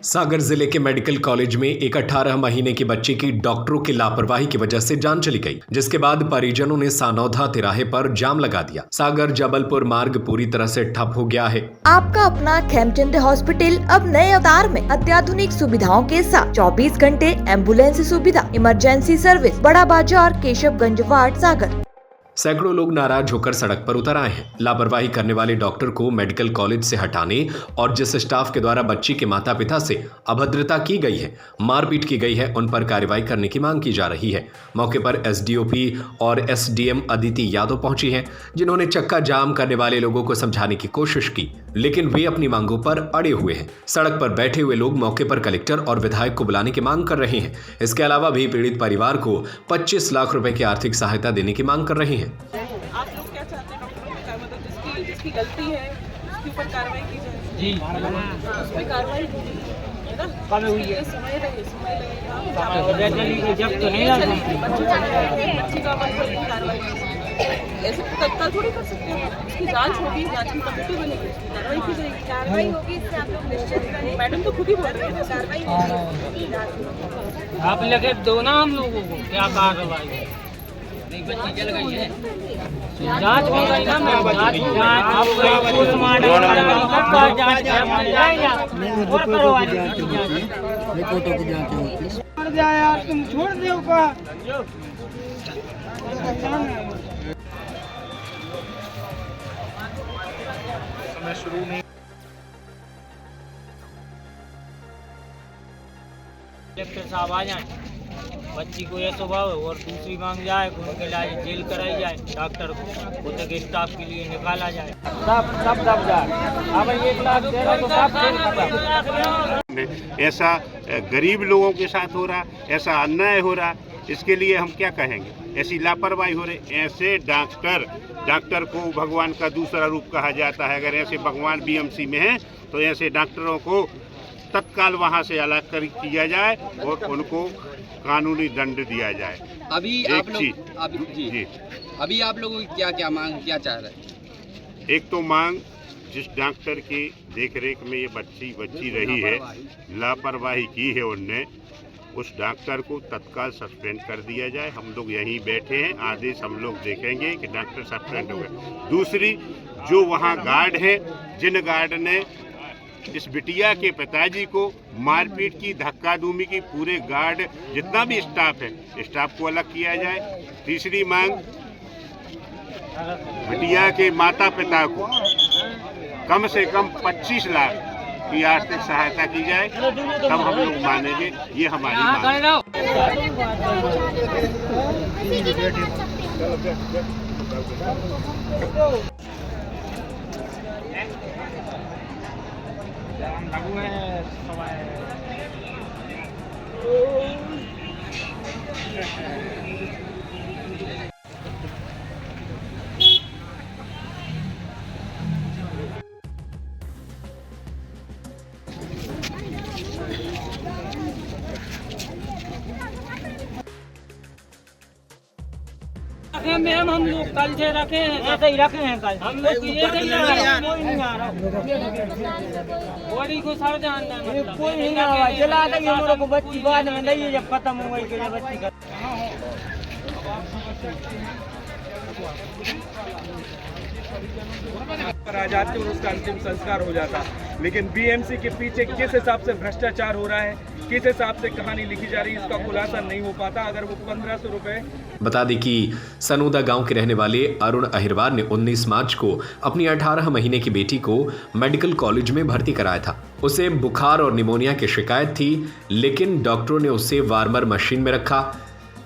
सागर जिले के medical college में एक 18 महीने की बच्ची की डॉक्टरों की लापरवाही की वजह से जान चली गई, जिसके बाद परिजनों ने सानौधा तिराहे पर जाम लगा दिया। सागर जबलपुर मार्ग पूरी तरह से ठप हो गया है। आपका अपना खेमचंद हॉस्पिटल अब नए अवतार में अत्याधुनिक सुविधाओं के साथ 24 घंटे एम्बुलेंस सुविधा, इमरजेंसी सर्विस, बड़ा बाजार, केशवगंज वार्ड, सागर। सैकड़ों लोग नाराज होकर सड़क पर उतर आए हैं। लापरवाही करने वाले डॉक्टर को मेडिकल कॉलेज से हटाने और जिस स्टाफ के द्वारा बच्ची के माता पिता से अभद्रता की गई है, मारपीट की गई है, उन पर कार्रवाई करने की मांग की जा रही है। मौके पर एसडीओपी और एसडीएम अदिति यादव पहुंची हैं, जिन्होंने चक्का जाम करने वाले लोगों को समझाने की कोशिश की, लेकिन वे अपनी मांगों पर अड़े हुए हैं। सड़क पर बैठे हुए लोग मौके पर कलेक्टर और विधायक को बुलाने की मांग कर रहे हैं। इसके अलावा भी पीड़ित परिवार को 25 लाख रुपए की आर्थिक सहायता देने की मांग कर रहे हैं। आप लोग क्या चाहते हैं डॉक्टर को, मतलब जिसकी गलती है उसके ऊपर कार्रवाई की जाए? जी, उस पर कार्रवाई होगी, है ना? कब हुई है? समय लगेगा, जब तो नहीं बच्ची का कार्रवाई ऐसे तत्काल थोड़ी कर सकते हैं। उसकी जांच होगी, जांच की कमेटी बनेगी, उसकी कार्रवाई की जाएगी। कार्रवाई होगी, इससे आप लोग निश्चित रहें। मैडम तो खुद ही बोल रही है कार्रवाई आप लगे दो ना हम लोगों को क्या कार्रवाई? नहीं, बच्ची जल गई है, जांच हो गई ना मैम, जांच पोस्टमार्टम और करवा रिपोर्टों की जांच होती छोड़ दिया यार, तुम छोड़ दो का समय शुरू नहीं। कलेक्टर साहब आ जाए, बच्ची को यह स्वभाव और दूसरी मांग जाए, उनके इलाज जेल कराई जाए, डॉक्टर को तक स्टाफ के लिए निकाला जाए, सब जाए। अब 1 लाख दे रहा तो सब जेल खत्म। ऐसा गरीब लोगों के साथ हो रहा, ऐसा अन्याय हो रहा, इसके लिए हम क्या कहेंगे? ऐसी लापरवाही हो रही। ऐसे डॉक्टर को भगवान का दूसरा रूप कहा जाता है। अगर ऐसे भगवान बीएमसी में हैं तो ऐसे डॉक्टरों को तत्काल वहां से अलग कर किया जाए और उनको कानूनी दंड दिया जाए। अभी आप लोग क्या मांग क्या चाह रहे हैं? एक तो मांग, जिस डॉक्टर की देखरेख में ये बच्ची रही है, लापरवाही की है उनने, उस डॉक्टर को तत्काल सस्पेंड कर दिया जाए। हम लोग यहीं बैठे हैं, आदेश हम लोग देखेंगे कि डॉक्टर सस्पेंड हो गए। दूसरी, जो वहाँ गार्ड है, जिन गार्ड ने इस बिटिया के पिताजी को मारपीट की, धक्का धूमी की, पूरे गार्ड जितना भी स्टाफ है, स्टाफ को अलग किया जाए। तीसरी मांग, बिटिया के माता पिता को कम से कम 25 लाख की आर्थिक सहायता की जाए, तब हम लोग मानेंगे। ये हमारी मांग मैम, हम लोग कल से रखे हैं, ऐसे ही रखे हैं कल हम लोग, कोई नहीं आ रहा, बॉडी को सर जानना, कोई नहीं आ रहा, चला देंगे हम लोग को। बच्ची बाद में नहीं, जब खत्म हो गई के बच्ची का आ जाती और उसका अंतिम संस्कार हो जाता। लेकिन बीएमसी के पीछे किस हिसाब से भ्रष्टाचार हो रहा है, किस हिसाब से कहानी लिखी जा रही है, इसका खुलासा नहीं हो पाता। अगर वो 1500 रुपए। बता दें कि सनोदा गांव के रहने वाले अरुण अहिरवार ने 19 मार्च को अपनी 18 महीने की बेटी को मेडिकल कॉलेज में भर्ती कराया था। उसे बुखार और निमोनिया की शिकायत थी, लेकिन डॉक्टरों ने उसे वार्मर मशीन में रखा,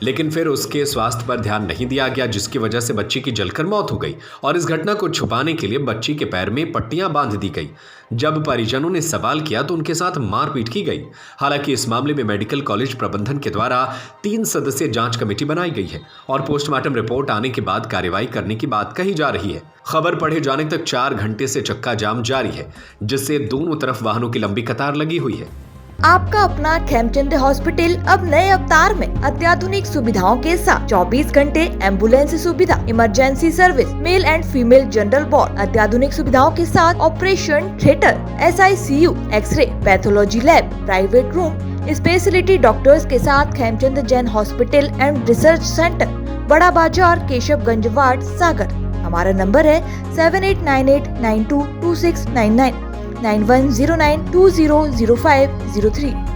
लेकिन फिर उसके स्वास्थ्य पर ध्यान नहीं दिया गया, जिसकी वजह से बच्ची की जलकर मौत हो गई और इस घटना को छुपाने के लिए बच्ची के पैर में पट्टियां बांध दी गई। जब परिजनों ने सवाल किया तो उनके साथ मारपीट की गई। हालांकि इस मामले में मेडिकल कॉलेज प्रबंधन के द्वारा 3 सदस्यीय जांच कमेटी बनाई गई है और पोस्टमार्टम रिपोर्ट आने के बाद कार्रवाई करने की बात कही जा रही है। खबर पढ़े जाने तक 4 घंटे से चक्का जाम जारी है, जिससे दोनों तरफ वाहनों की लंबी कतार लगी हुई है। आपका अपना खेमचंद हॉस्पिटल अब नए अवतार में अत्याधुनिक सुविधाओं के साथ 24 घंटे एम्बुलेंस सुविधा, emergency service, male and female general ward, अत्याधुनिक सुविधाओं के साथ operation theatre, SICU, x ray, pathology lab, private room, speciality doctors के साथ Khemchand Jain hospital and research centre, Bada Bazar, Keshavganj ward, सागर। हमारा नंबर है 7898922699, 9109200503।